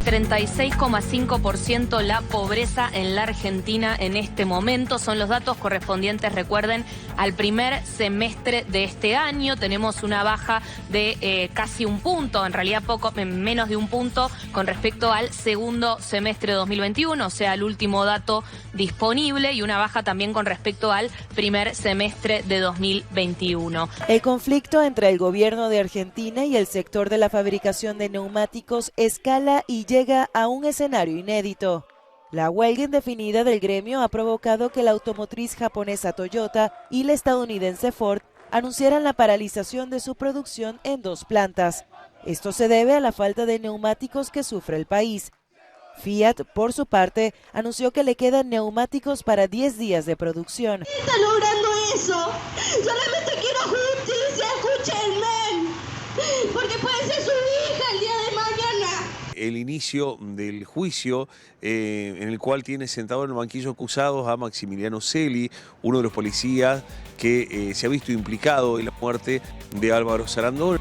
36,5% la pobreza en la Argentina en este momento. Son los datos correspondientes, recuerden, al primer semestre de este año. Tenemos una baja de casi un punto, en realidad menos de un punto con respecto al segundo semestre de 2021, o sea, el último dato disponible, y una baja también con respecto al primer semestre de 2021. El conflicto entre el gobierno de Argentina y el sector de la fabricación de neumáticos escala y llega a un escenario inédito. La huelga indefinida del gremio ha provocado que la automotriz japonesa Toyota y la estadounidense Ford anunciaran la paralización de su producción en 2 plantas. Esto se debe a la falta de neumáticos que sufre el país. Fiat, por su parte, anunció que le quedan neumáticos para 10 días de producción. ¿Quién está logrando eso? Solamente quiero justicia, escúchenme, porque puede ser su hija el día de mañana. El inicio del juicio en el cual tiene sentado en el banquillo acusados a Maximiliano Celi, uno de los policías que se ha visto implicado en la muerte de Álvaro Sarandon.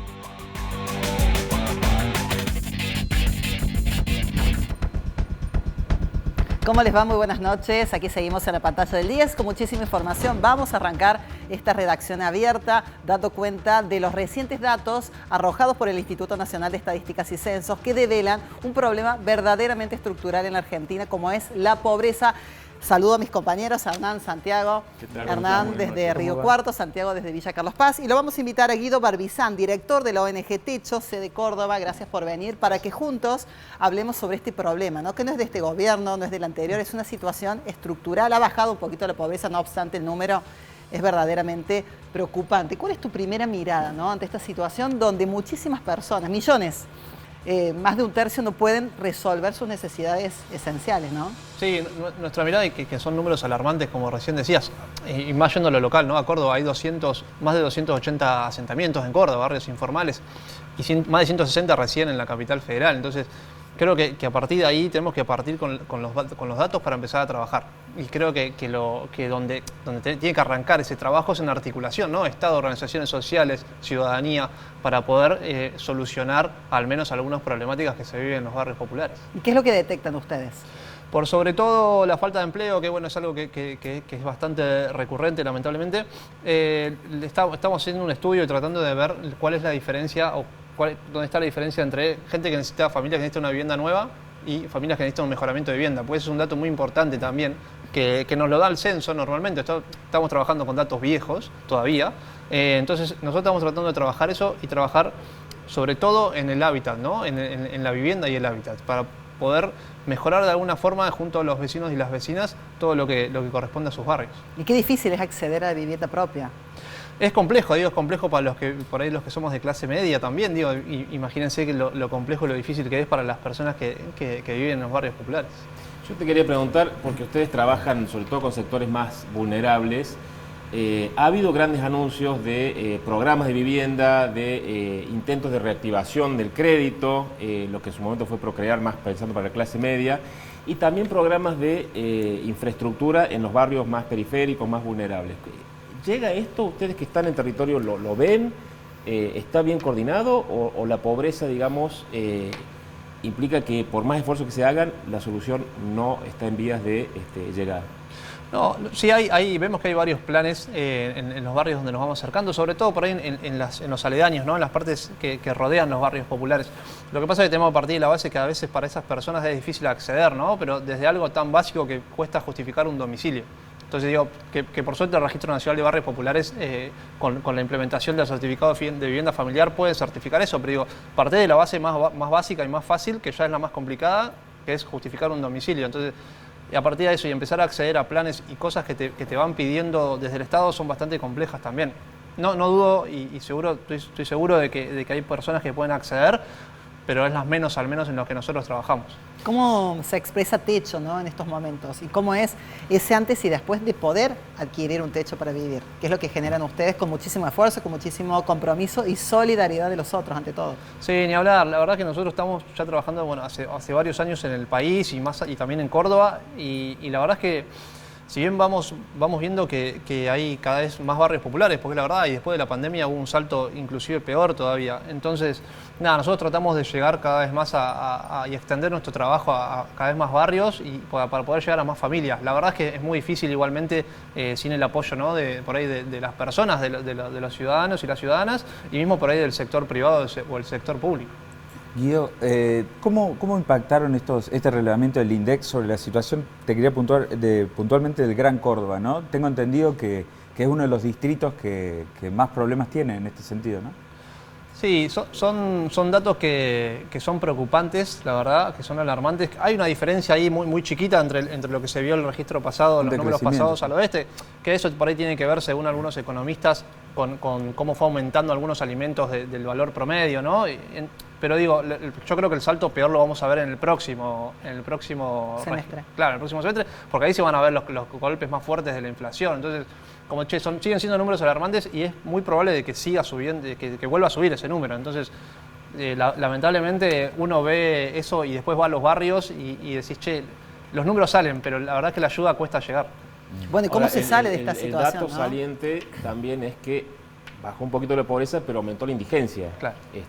¿Cómo les va? Muy buenas noches. Aquí seguimos en la pantalla del 10 con muchísima información. Vamos a arrancar esta redacción abierta dando cuenta de los recientes datos arrojados por el Instituto Nacional de Estadísticas y Censos que develan un problema verdaderamente estructural en la Argentina, como es la pobreza. Saludo a mis compañeros, Hernán, Santiago. Hernán desde Río Cuarto, Santiago desde Villa Carlos Paz. Y lo vamos a invitar a Guido Barbizán, director de la ONG Techo, sede Córdoba. Gracias por venir, para que juntos hablemos sobre este problema, ¿no? Que no es de este gobierno, no es del anterior, es una situación estructural. Ha bajado un poquito la pobreza, no obstante el número es verdaderamente preocupante. ¿Cuál es tu primera mirada, ¿no?, ante esta situación donde muchísimas personas, millones, más de un tercio, no pueden resolver sus necesidades esenciales, ¿no? Sí, nuestra mirada es que son números alarmantes, como recién decías, y más yendo a lo local, ¿no? A Córdoba hay más de 280 asentamientos en Córdoba, barrios informales, y más de 160 recién en la capital federal. Entonces, creo que a partir de ahí tenemos que partir con los datos para empezar a trabajar. Y creo que donde tiene que arrancar ese trabajo es en articulación, ¿no? Estado, organizaciones sociales, ciudadanía, para poder solucionar al menos algunas problemáticas que se viven en los barrios populares. ¿Y qué es lo que detectan ustedes? Por sobre todo la falta de empleo, que bueno, es algo que es bastante recurrente, lamentablemente. Estamos haciendo un estudio y tratando de ver cuál es la diferencia, dónde está la diferencia entre gente que necesita, familias que necesitan una vivienda nueva y familias que necesitan un mejoramiento de vivienda. Pues es un dato muy importante también, que nos lo da el censo normalmente. Estamos trabajando con datos viejos todavía. Entonces nosotros estamos tratando de trabajar eso y trabajar sobre todo en el hábitat, ¿no? En la vivienda y el hábitat, para poder mejorar de alguna forma junto a los vecinos y las vecinas todo lo que corresponde a sus barrios. Y qué difícil es acceder a la vivienda propia. Es complejo, es complejo para los que somos de clase media también, imagínense que lo complejo y lo difícil que es para las personas que viven en los barrios populares. Yo te quería preguntar, porque ustedes trabajan sobre todo con sectores más vulnerables, ha habido grandes anuncios de programas de vivienda, de intentos de reactivación del crédito, lo que en su momento fue Procrear, más pensando para la clase media, y también programas de infraestructura en los barrios más periféricos, más vulnerables. ¿Llega esto? ¿Ustedes que están en territorio lo ven? ¿Está bien coordinado? ¿O la pobreza, digamos, implica que por más esfuerzos que se hagan, la solución no está en vías de llegar? No, sí, vemos que hay varios planes en los barrios donde nos vamos acercando, sobre todo por ahí en los aledaños, ¿no? En las partes que rodean los barrios populares. Lo que pasa es que tenemos que partir de la base que a veces para esas personas es difícil acceder, ¿no? Pero desde algo tan básico que cuesta justificar un domicilio. Entonces digo que por suerte el Registro Nacional de Barrios Populares, con la implementación del certificado de vivienda familiar, puede certificar eso, pero digo, parte de la base más básica y más fácil, que ya es la más complicada, que es justificar un domicilio. Entonces, y a partir de eso y empezar a acceder a planes y cosas que te van pidiendo desde el Estado son bastante complejas también. No dudo y estoy seguro de que hay personas que pueden acceder, pero es las menos, al menos en lo que nosotros trabajamos. ¿Cómo se expresa Techo, ¿no?, en estos momentos? ¿Y cómo es ese antes y después de poder adquirir un techo para vivir? ¿Qué es lo que generan ustedes con muchísimo esfuerzo, con muchísimo compromiso y solidaridad de los otros, ante todo? Sí, ni hablar. La verdad que nosotros estamos ya trabajando hace varios años en el país y también en Córdoba. Y la verdad es que si bien vamos viendo que hay cada vez más barrios populares, porque la verdad, y después de la pandemia hubo un salto inclusive peor todavía. Entonces, nada, nosotros tratamos de llegar cada vez más y extender nuestro trabajo a cada vez más barrios y para poder llegar a más familias. La verdad es que es muy difícil igualmente sin el apoyo, ¿no?, por ahí de las personas, de los ciudadanos y las ciudadanas, y mismo por ahí del sector privado o el sector público. Guido, ¿cómo impactaron este relevamiento del INDEC sobre la situación, te quería puntualmente del Gran Córdoba, ¿no? Tengo entendido que es uno de los distritos que más problemas tiene en este sentido, ¿no? Sí, son datos que son preocupantes, la verdad, que son alarmantes. Hay una diferencia ahí muy chiquita entre lo que se vio en el registro pasado, los números pasados al oeste, que eso por ahí tiene que ver, según algunos economistas, con cómo fue aumentando algunos alimentos del valor promedio, ¿no? Pero digo, yo creo que el salto peor lo vamos a ver en el próximo semestre. Claro, en el próximo semestre, porque ahí se van a ver los golpes más fuertes de la inflación. Entonces, como siguen siendo números alarmantes y es muy probable de que siga subiendo, que vuelva a subir ese número. Entonces, lamentablemente uno ve eso y después va a los barrios y decís, che, los números salen, pero la verdad es que la ayuda cuesta llegar. Bueno, ¿y cómo se sale de esta situación? El dato saliente también es que bajó un poquito la pobreza, pero aumentó la indigencia. Claro. Y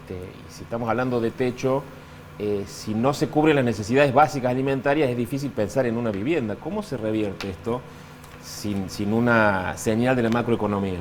si estamos hablando de techo, si no se cubren las necesidades básicas alimentarias, es difícil pensar en una vivienda. ¿Cómo se revierte esto sin una señal de la macroeconomía?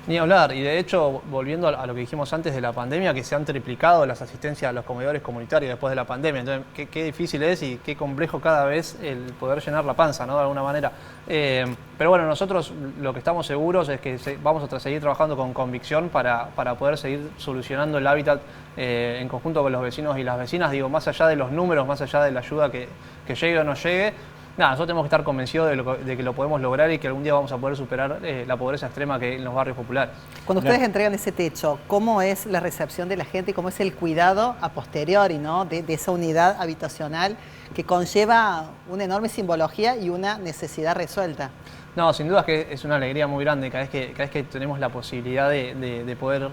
Ni hablar, y de hecho, volviendo a lo que dijimos antes de la pandemia, que se han triplicado las asistencias a los comedores comunitarios después de la pandemia. Entonces, qué difícil es y qué complejo cada vez el poder llenar la panza, ¿no?, de alguna manera. Pero bueno, nosotros lo que estamos seguros es que vamos a seguir trabajando con convicción para poder seguir solucionando el hábitat en conjunto con los vecinos y las vecinas. Digo, más allá de los números, más allá de la ayuda que llegue o no llegue, nada, nosotros tenemos que estar convencidos de que lo podemos lograr y que algún día vamos a poder superar la pobreza extrema que hay en los barrios populares. Cuando ustedes entregan ese techo, ¿cómo es la recepción de la gente y cómo es el cuidado a posteriori, ¿no?, de esa unidad habitacional que conlleva una enorme simbología y una necesidad resuelta? No, sin duda es que es una alegría muy grande cada vez que tenemos la posibilidad de poder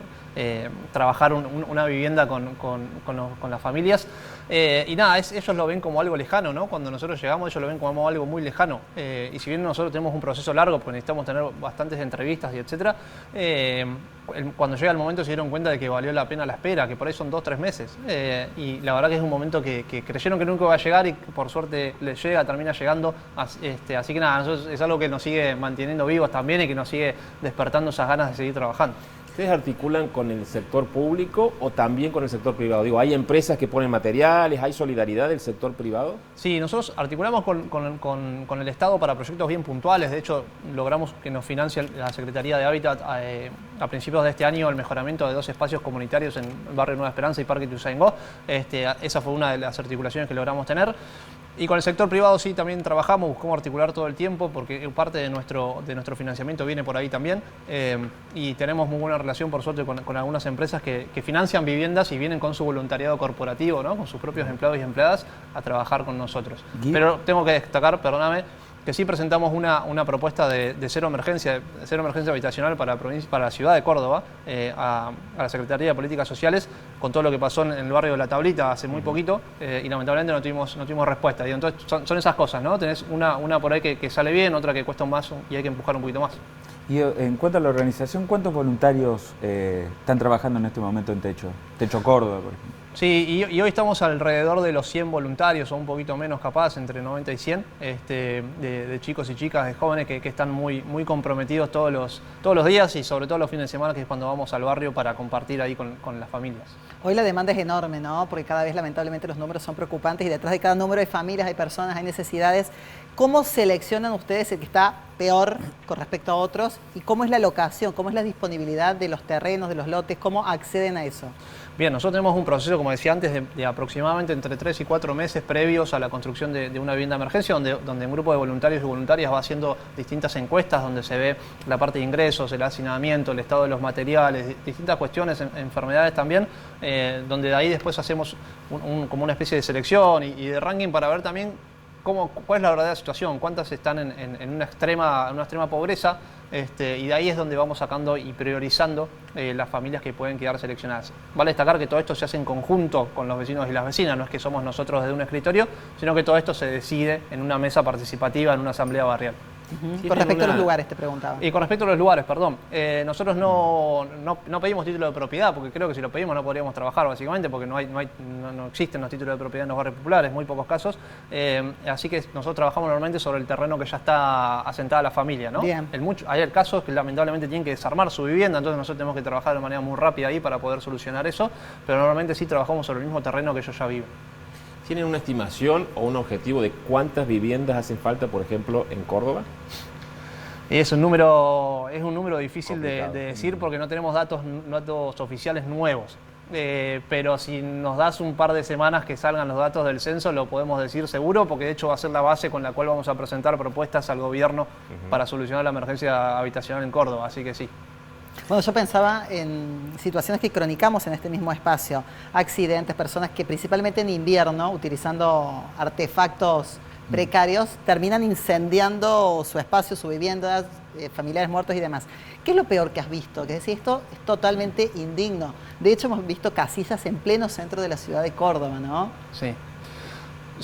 trabajar una vivienda con las familias. Y nada, ellos lo ven como algo lejano, ¿no? Cuando nosotros llegamos, ellos lo ven como algo muy lejano. Y si bien nosotros tenemos un proceso largo, porque necesitamos tener bastantes entrevistas y etcétera, cuando llega el momento se dieron cuenta de que valió la pena la espera, que por ahí son 2-3 meses. Y la verdad que es un momento que creyeron que nunca iba a llegar y por suerte les llega, termina llegando. Así que nada, eso es algo que nos sigue manteniendo vivos también y que nos sigue despertando esas ganas de seguir trabajando. ¿Ustedes articulan con el sector público o también con el sector privado? Digo, ¿hay empresas que ponen materiales? ¿Hay solidaridad del sector privado? Sí, nosotros articulamos con el Estado para proyectos bien puntuales. De hecho, logramos que nos financie la Secretaría de Hábitat a principios de este año el mejoramiento de 2 espacios comunitarios en el barrio Nueva Esperanza y Parque Ituzaingó. Esa fue una de las articulaciones que logramos tener. Y con el sector privado sí también trabajamos, buscamos articular todo el tiempo porque parte de nuestro financiamiento viene por ahí también. Y tenemos muy buena relación, por suerte, con algunas empresas que financian viviendas y vienen con su voluntariado corporativo, ¿no?, con sus propios empleados y empleadas a trabajar con nosotros. Pero tengo que destacar, perdóname, que sí presentamos una propuesta de cero emergencia habitacional para la ciudad de Córdoba, a la Secretaría de Políticas Sociales, con todo lo que pasó en el barrio de La Tablita hace muy poquito, y lamentablemente no tuvimos respuesta. Y entonces son esas cosas, ¿no? Tenés una por ahí que sale bien, otra que cuesta más y hay que empujar un poquito más. Y en cuanto a la organización, ¿cuántos voluntarios están trabajando en este momento en Techo Córdoba, por ejemplo? Sí, y hoy estamos alrededor de los 100 voluntarios, o un poquito menos capaz, entre 90 y 100, de chicos y chicas, de jóvenes que están muy comprometidos todos los días y sobre todo los fines de semana, que es cuando vamos al barrio para compartir ahí con las familias. Hoy la demanda es enorme, ¿no? Porque cada vez lamentablemente los números son preocupantes y detrás de cada número hay familias, hay personas, hay necesidades. ¿Cómo seleccionan ustedes el que está peor con respecto a otros? ¿Y cómo es la locación? ¿Cómo es la disponibilidad de los terrenos, de los lotes? ¿Cómo acceden a eso? Bien, nosotros tenemos un proceso, como decía antes, de aproximadamente entre 3 y 4 meses previos a la construcción de una vivienda de emergencia, donde un grupo de voluntarios y voluntarias va haciendo distintas encuestas, donde se ve la parte de ingresos, el hacinamiento, el estado de los materiales, distintas cuestiones, enfermedades también, donde de ahí después hacemos como una especie de selección y de ranking para ver también cuál es la verdadera situación, cuántas están en una extrema pobreza, y de ahí es donde vamos sacando y priorizando las familias que pueden quedar seleccionadas. Vale destacar que todo esto se hace en conjunto con los vecinos y las vecinas, no es que somos nosotros desde un escritorio, sino que todo esto se decide en una mesa participativa, en una asamblea barrial. Con respecto a los lugares, te preguntaba. Y con respecto a los lugares, perdón, nosotros no pedimos título de propiedad, porque creo que si lo pedimos no podríamos trabajar, básicamente, porque no existen los títulos de propiedad en los barrios populares, muy pocos casos. Así que nosotros trabajamos normalmente sobre el terreno que ya está asentada la familia, ¿no? Bien. Hay casos que lamentablemente tienen que desarmar su vivienda, entonces nosotros tenemos que trabajar de manera muy rápida ahí para poder solucionar eso, pero normalmente sí trabajamos sobre el mismo terreno que ellos ya viven. ¿Tienen una estimación o un objetivo de cuántas viviendas hacen falta, por ejemplo, en Córdoba? Es un número difícil de Complicado. decir porque no tenemos datos oficiales nuevos. Pero si nos das un par de semanas que salgan los datos del censo, lo podemos decir seguro, porque de hecho va a ser la base con la cual vamos a presentar propuestas al gobierno para solucionar la emergencia habitacional en Córdoba, así que sí. Bueno, yo pensaba en situaciones que cronicamos en este mismo espacio, accidentes, personas que principalmente en invierno, utilizando artefactos precarios, terminan incendiando su espacio, su vivienda, familiares muertos y demás. ¿Qué es lo peor que has visto? Que decir, esto es totalmente indigno. De hecho, hemos visto casillas en pleno centro de la ciudad de Córdoba, ¿no? Sí.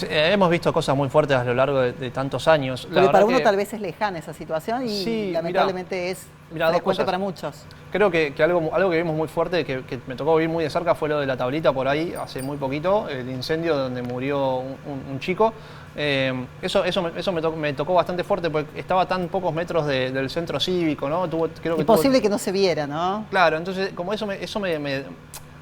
Hemos visto cosas muy fuertes a lo largo de tantos años. Porque para uno tal vez es lejana esa situación y sí, lamentablemente es frecuente para muchos. Creo que algo que vimos muy fuerte, que me tocó vivir muy de cerca, fue lo de la tablita por ahí, hace muy poquito, el incendio donde murió un chico. Eso me tocó bastante fuerte porque estaba a tan pocos metros del centro cívico, ¿no? Imposible que no se viera, ¿no? Claro, entonces como eso me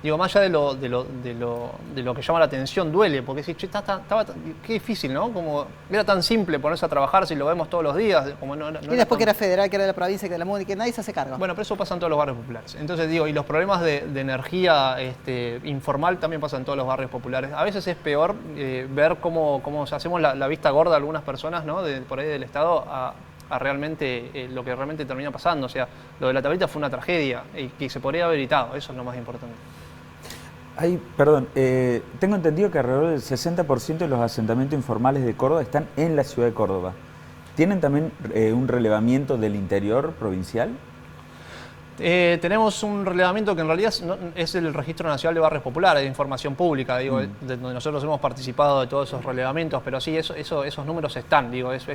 digo, más allá de lo que llama la atención, duele, porque si qué difícil, ¿no? Como era tan simple ponerse a trabajar si lo vemos todos los días. Como y después que era federal, que era de la provincia, que era de la MUNI, que nadie se hace cargo. Bueno, pero eso pasa en todos los barrios populares. Entonces digo, y los problemas de energía informal también pasan en todos los barrios populares. A veces es peor ver cómo hacemos la vista gorda a algunas personas, ¿no? Por ahí del Estado a realmente lo que realmente termina pasando. O sea, lo de la tablita fue una tragedia y que se podría haber evitado. Eso es lo más importante. Tengo entendido que alrededor del 60% de los asentamientos informales de Córdoba están en la ciudad de Córdoba. ¿Tienen también un relevamiento del interior provincial? Tenemos un relevamiento que en realidad es el Registro Nacional de Barrios Populares, de información pública, digo, de donde nosotros hemos participado de todos esos relevamientos, pero sí, esos números están, digo, es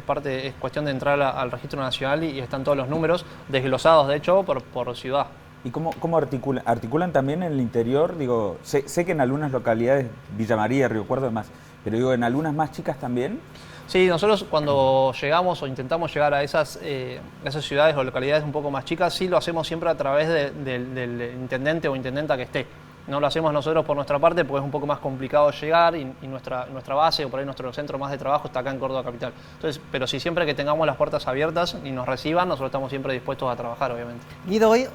cuestión de entrar al Registro Nacional y están todos los números desglosados, de hecho, por ciudad. ¿Y cómo articulan también en el interior? Digo, sé que en algunas localidades, Villa María, Río Cuarto y demás, pero digo, ¿en algunas más chicas también? Sí, nosotros cuando llegamos o intentamos llegar a esas ciudades o localidades un poco más chicas, sí lo hacemos siempre a través del intendente o intendenta que esté. No lo hacemos nosotros por nuestra parte porque es un poco más complicado llegar y nuestra base o por ahí nuestro centro más de trabajo está acá en Córdoba Capital. Entonces, pero sí, siempre que tengamos las puertas abiertas y nos reciban, nosotros estamos siempre dispuestos a trabajar, obviamente. Guido, hoy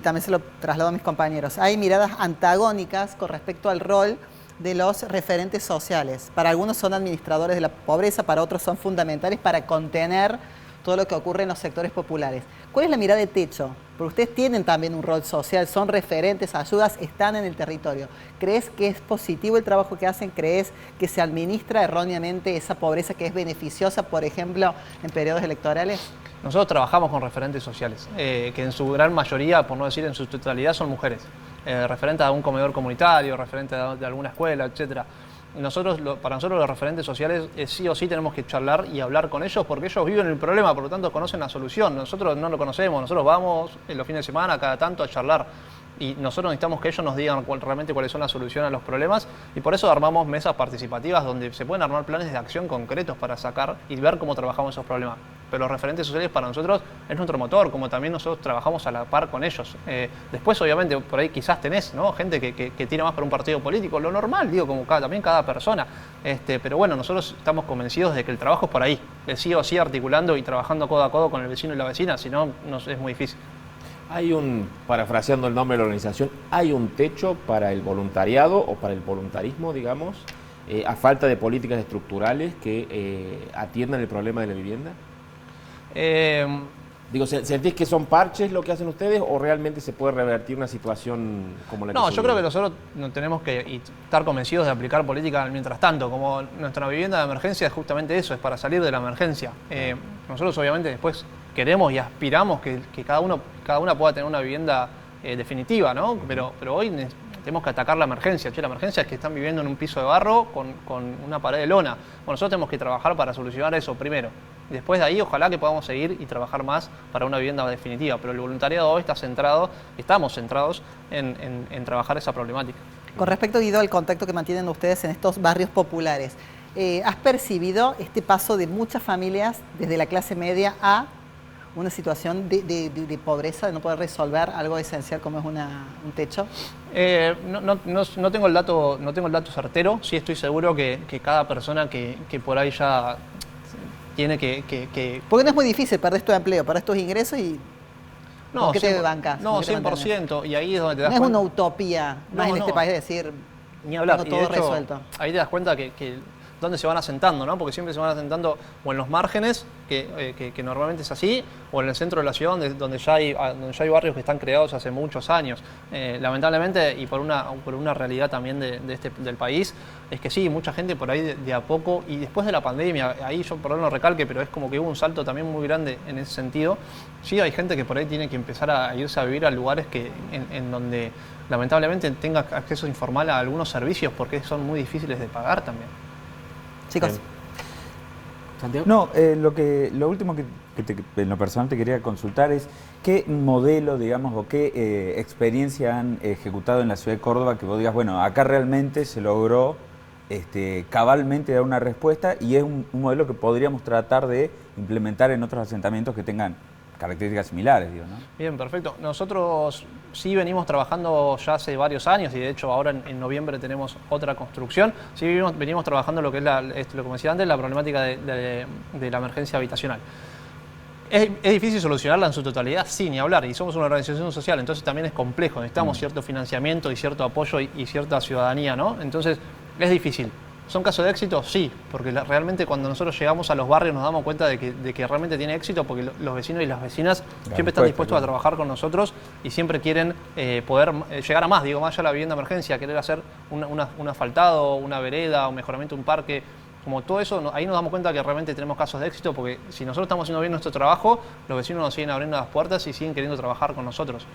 también se lo traslado a mis compañeros, hay miradas antagónicas con respecto al rol de los referentes sociales. Para algunos son administradores de la pobreza, para otros son fundamentales para contener todo lo que ocurre en los sectores populares. ¿Cuál es la mirada de Techo? Porque ustedes tienen también un rol social, son referentes, ayudas, están en el territorio. ¿Crees que es positivo el trabajo que hacen? ¿Crees que se administra erróneamente esa pobreza que es beneficiosa, por ejemplo, en periodos electorales? Nosotros trabajamos con referentes sociales, que en su gran mayoría, por no decir en su totalidad, son mujeres. Referentes de un comedor comunitario, referentes de alguna escuela, etcétera. Para nosotros los referentes sociales sí o sí tenemos que charlar y hablar con ellos porque ellos viven el problema, por lo tanto conocen la solución. Nosotros no lo conocemos, nosotros vamos en los fines de semana cada tanto a charlar y nosotros necesitamos que ellos nos digan realmente cuáles son las soluciones a los problemas y por eso armamos mesas participativas donde se pueden armar planes de acción concretos para sacar y ver cómo trabajamos esos problemas. Pero los referentes sociales para nosotros es nuestro motor, como también nosotros trabajamos a la par con ellos. Después, obviamente, por ahí quizás tenés, ¿no?, gente que tira más por un partido político, lo normal, digo, como también cada persona. Pero bueno, nosotros estamos convencidos de que el trabajo es por ahí, sí o sí articulando y trabajando codo a codo con el vecino y la vecina, si no, es muy difícil. Parafraseando el nombre de la organización, ¿hay un techo para el voluntariado o para el voluntarismo, digamos, a falta de políticas estructurales que atiendan el problema de la vivienda? ¿Sentís que son parches lo que hacen ustedes o realmente se puede revertir una situación como la que se vive? Yo creo que nosotros tenemos que estar convencidos de aplicar política mientras tanto, como nuestra vivienda de emergencia es justamente eso, es para salir de la emergencia. Nosotros obviamente después queremos y aspiramos que cada una pueda tener una vivienda definitiva, ¿no? Pero hoy tenemos que atacar la emergencia. La emergencia es que están viviendo en un piso de barro con una pared de lona. Bueno, nosotros tenemos que trabajar para solucionar eso primero. Y después de ahí, ojalá que podamos seguir y trabajar más para una vivienda definitiva. Pero el voluntariado hoy estamos centrados en trabajar esa problemática. Con respecto, Guido, al contacto que mantienen ustedes en estos barrios populares, ¿has percibido este paso de muchas familias desde la clase media a una situación de pobreza, de no poder resolver algo esencial como es un techo? No tengo el dato certero. Sí estoy seguro que cada persona que por ahí ya tiene que... Porque no es muy difícil, perdés tu empleo, perdés tus ingresos y... No, ¿qué te bancas? No, 100%. Y ahí es donde te das cuenta. No es cuenta. una utopía más en este país decir, ni hablar. tengo todo resuelto. Ahí te das cuenta que dónde se van asentando, ¿no? Porque siempre se van asentando o en los márgenes, que normalmente es así, o en el centro de la ciudad, donde ya hay barrios que están creados hace muchos años. Lamentablemente, y por una realidad también del país, es que sí, mucha gente por ahí de a poco, y después de la pandemia, ahí yo perdón lo recalque, pero es como que hubo un salto también muy grande en ese sentido. Sí, hay gente que por ahí tiene que empezar a irse a vivir a lugares en donde lamentablemente tenga acceso informal a algunos servicios, porque son muy difíciles de pagar también. Chicos. ¿Santiago? No, lo último que en lo personal te quería consultar es qué modelo, digamos, o qué experiencia han ejecutado en la ciudad de Córdoba que vos digas, bueno, acá realmente se logró cabalmente dar una respuesta y es un modelo que podríamos tratar de implementar en otros asentamientos que tengan características similares, digo, ¿no? Bien, perfecto. Nosotros sí venimos trabajando ya hace varios años y de hecho ahora en noviembre tenemos otra construcción. Sí venimos trabajando lo que es lo que decía antes, la problemática de la emergencia habitacional. ¿Es difícil solucionarla en su totalidad? Sí, ni hablar. Y somos una organización social, entonces también es complejo. Necesitamos cierto financiamiento y cierto apoyo y cierta ciudadanía, ¿no? Entonces es difícil. ¿Son casos de éxito? Sí, porque realmente cuando nosotros llegamos a los barrios nos damos cuenta de que realmente tiene éxito, porque los vecinos y las vecinas siempre están dispuestos a trabajar con nosotros y siempre quieren poder llegar a más, digo, más allá de la vivienda de emergencia, querer hacer un asfaltado, una vereda, un mejoramiento de un parque, como todo eso, ahí nos damos cuenta que realmente tenemos casos de éxito, porque si nosotros estamos haciendo bien nuestro trabajo, los vecinos nos siguen abriendo las puertas y siguen queriendo trabajar con nosotros.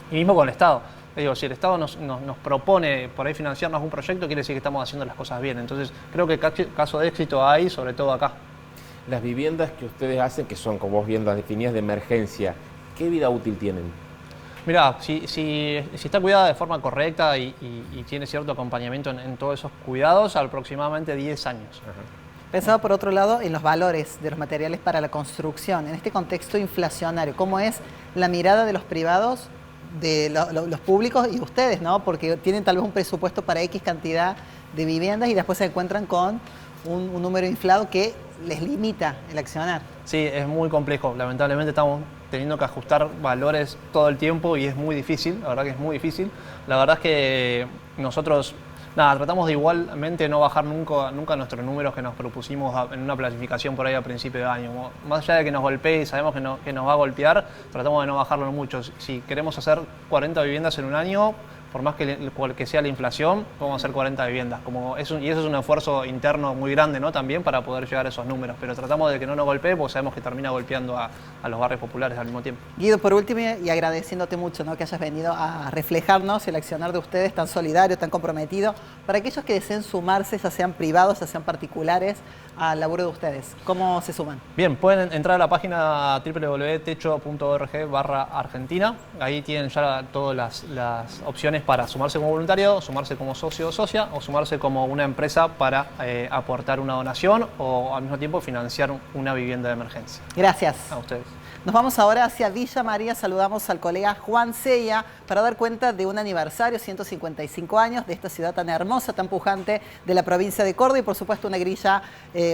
Y mismo con el Estado. Digo, si el Estado nos propone por ahí financiarnos algún proyecto, quiere decir que estamos haciendo las cosas bien. Entonces, creo que caso de éxito hay, sobre todo acá. Las viviendas que ustedes hacen, que son, como vos bien las definidas, de emergencia, ¿qué vida útil tienen? Mirá, si está cuidada de forma correcta y tiene cierto acompañamiento en todos esos cuidados, aproximadamente 10 años. Ajá. Pensaba por otro lado en los valores de los materiales para la construcción, en este contexto inflacionario, ¿cómo es la mirada de los privados, de los públicos y ustedes, ¿no? Porque tienen tal vez un presupuesto para X cantidad de viviendas y después se encuentran con un número inflado que les limita el accionar. Sí, es muy complejo. Lamentablemente estamos teniendo que ajustar valores todo el tiempo y es muy difícil, la verdad que es muy difícil. La verdad es que nosotros tratamos de igualmente no bajar nunca nuestros números que nos propusimos en una planificación por ahí a principio de año. Más allá de que nos golpee y sabemos que nos va a golpear, tratamos de no bajarlo mucho. Si queremos hacer 40 viviendas en un año, por más que sea la inflación, podemos hacer 40 viviendas. Y eso es un esfuerzo interno muy grande, ¿no? También para poder llegar a esos números. Pero tratamos de que no nos golpee porque sabemos que termina golpeando a los barrios populares al mismo tiempo. Guido, por último, y agradeciéndote mucho, ¿no?, que hayas venido a reflejarnos el accionar de ustedes tan solidario, tan comprometido, para aquellos que deseen sumarse, ya sean privados, ya sean particulares, al laburo de ustedes. ¿Cómo se suman? Bien, pueden entrar a la página www.techo.org/Argentina. Ahí tienen ya todas las opciones para sumarse como voluntario, sumarse como socio o socia o sumarse como una empresa para aportar una donación o al mismo tiempo financiar una vivienda de emergencia. Gracias. A ustedes. Nos vamos ahora hacia Villa María. Saludamos al colega Juan Sella para dar cuenta de un aniversario, 155 años, de esta ciudad tan hermosa, tan pujante de la provincia de Córdoba y por supuesto una grilla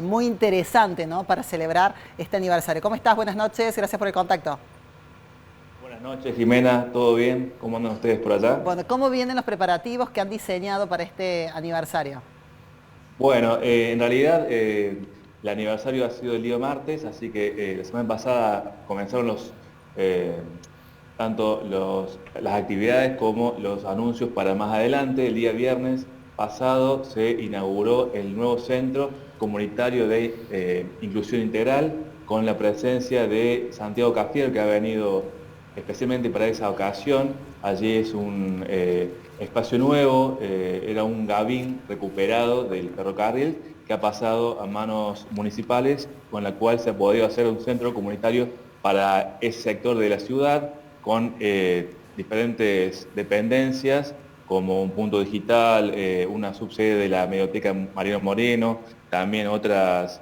muy interesante, ¿no?, para celebrar este aniversario. ¿Cómo estás? Buenas noches, gracias por el contacto. Buenas noches, Jimena, ¿todo bien? ¿Cómo andan ustedes por allá? Bueno, ¿cómo vienen los preparativos que han diseñado para este aniversario? Bueno, en realidad el aniversario ha sido el día martes, así que la semana pasada comenzaron tanto las actividades como los anuncios para más adelante. El día viernes pasado se inauguró el nuevo centro comunitario de inclusión integral con la presencia de Santiago Cafiero, que ha venido especialmente para esa ocasión. Allí es un espacio nuevo, era un gabín recuperado del ferrocarril que ha pasado a manos municipales, con la cual se ha podido hacer un centro comunitario para ese sector de la ciudad, con diferentes dependencias, como un punto digital, una subsede de la Medioteca Mariano Moreno, también otras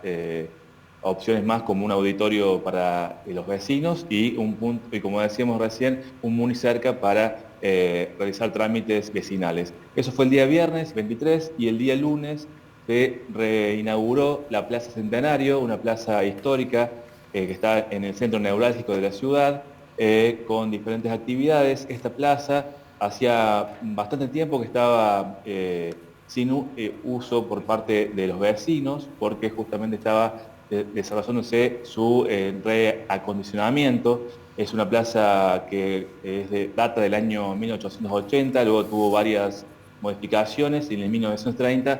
opciones más como un auditorio para los vecinos y un punto, y como decíamos recién, un municerca para realizar trámites vecinales. Eso fue el día viernes 23 y el día lunes se reinauguró la Plaza Centenario, una plaza histórica que está en el centro neurálgico de la ciudad, con diferentes actividades. Esta plaza hacía bastante tiempo que estaba sin uso por parte de los vecinos, porque justamente estaba desarrollándose su reacondicionamiento. Es una plaza que data del año 1880, luego tuvo varias modificaciones y en el 1930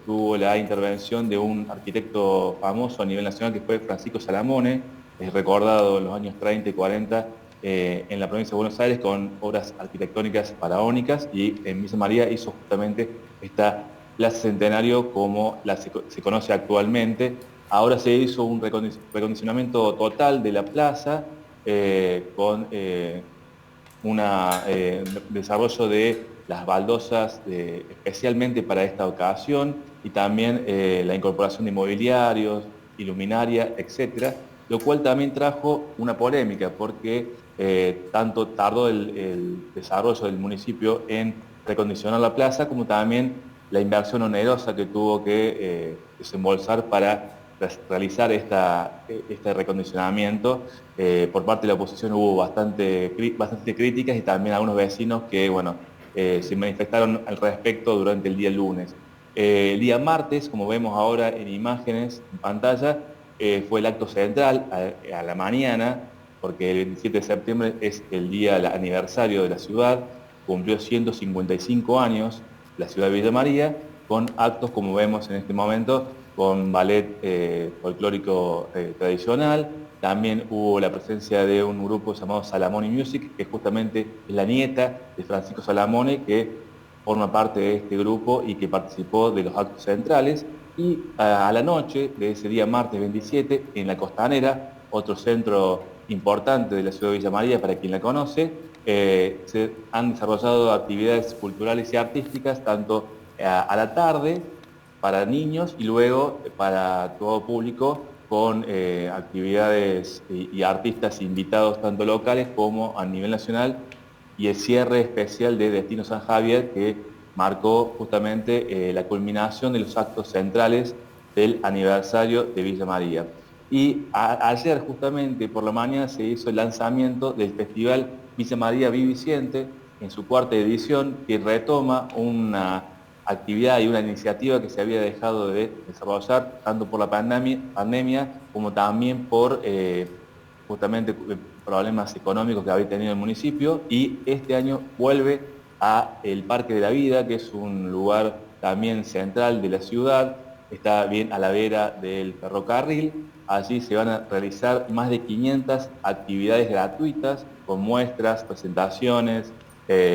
tuvo la intervención de un arquitecto famoso a nivel nacional que fue Francisco Salamone, es recordado en los años 30 y 40 en la provincia de Buenos Aires con obras arquitectónicas faraónicas, y en Villa María hizo justamente esta Plaza Centenario como se conoce actualmente. Ahora se hizo un recondicionamiento total de la plaza con un desarrollo de las baldosas especialmente para esta ocasión, y también la incorporación de mobiliarios, iluminaria, etcétera, lo cual también trajo una polémica porque tanto tardó el desarrollo del municipio en recondicionar la plaza, como también la inversión onerosa que tuvo que desembolsar para realizar este recondicionamiento. Por parte de la oposición hubo bastante críticas y también algunos vecinos que, bueno, se manifestaron al respecto durante el día lunes. El día martes, como vemos ahora en imágenes en pantalla, fue el acto central a la mañana, porque el 27 de septiembre es el aniversario de la ciudad, cumplió 155 años la ciudad de Villa María, con actos como vemos en este momento, con ballet folclórico tradicional. También hubo la presencia de un grupo llamado Salamone Music, que justamente es la nieta de Francisco Salamone, que forma parte de este grupo y que participó de los actos centrales. Y a la noche de ese día martes 27, en la Costanera, otro centro importante de la ciudad de Villa María, para quien la conoce, se han desarrollado actividades culturales y artísticas, tanto a la tarde para niños y luego para todo público, con actividades y artistas invitados tanto locales como a nivel nacional, y el cierre especial de Destino San Javier, que marcó justamente la culminación de los actos centrales del aniversario de Villa María. Y ayer justamente por la mañana se hizo el lanzamiento del Festival Villa María Viviciente en su cuarta edición, que retoma una actividad y una iniciativa que se había dejado de desarrollar tanto por la pandemia como también por justamente problemas económicos que había tenido el municipio, y este año vuelve a el Parque de la Vida, que es un lugar también central de la ciudad, está bien a la vera del ferrocarril. Allí se van a realizar más de 500 actividades gratuitas con muestras, presentaciones,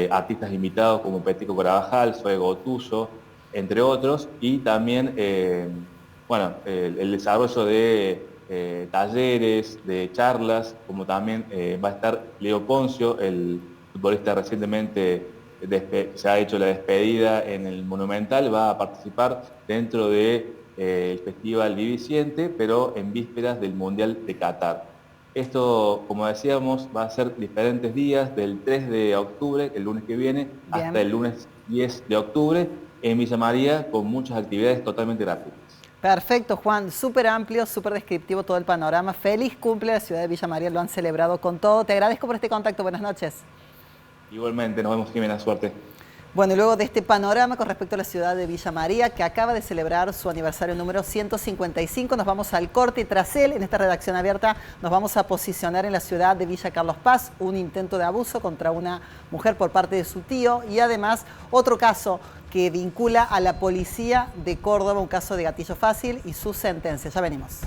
artistas invitados como Petico Carabajal, Zoe Gotuso, entre otros, y también el desarrollo de talleres, de charlas, como también va a estar Leo Poncio, el futbolista recientemente se ha hecho la despedida en el Monumental, va a participar dentro del Festival Viviciente, pero en vísperas del Mundial de Qatar. Esto, como decíamos, va a ser diferentes días, del 3 de octubre, el lunes que viene, hasta el lunes 10 de octubre, en Villa María, con muchas actividades totalmente gratuitas. Perfecto, Juan, súper amplio, súper descriptivo todo el panorama. Feliz cumple a la ciudad de Villa María, lo han celebrado con todo. Te agradezco por este contacto, buenas noches. Igualmente, nos vemos, Jimena, suerte. Bueno, y luego de este panorama con respecto a la ciudad de Villa María, que acaba de celebrar su aniversario número 155, nos vamos al corte, y tras él, en esta redacción abierta, nos vamos a posicionar en la ciudad de Villa Carlos Paz, un intento de abuso contra una mujer por parte de su tío, y además otro caso que vincula a la policía de Córdoba, un caso de gatillo fácil y su sentencia. Ya venimos.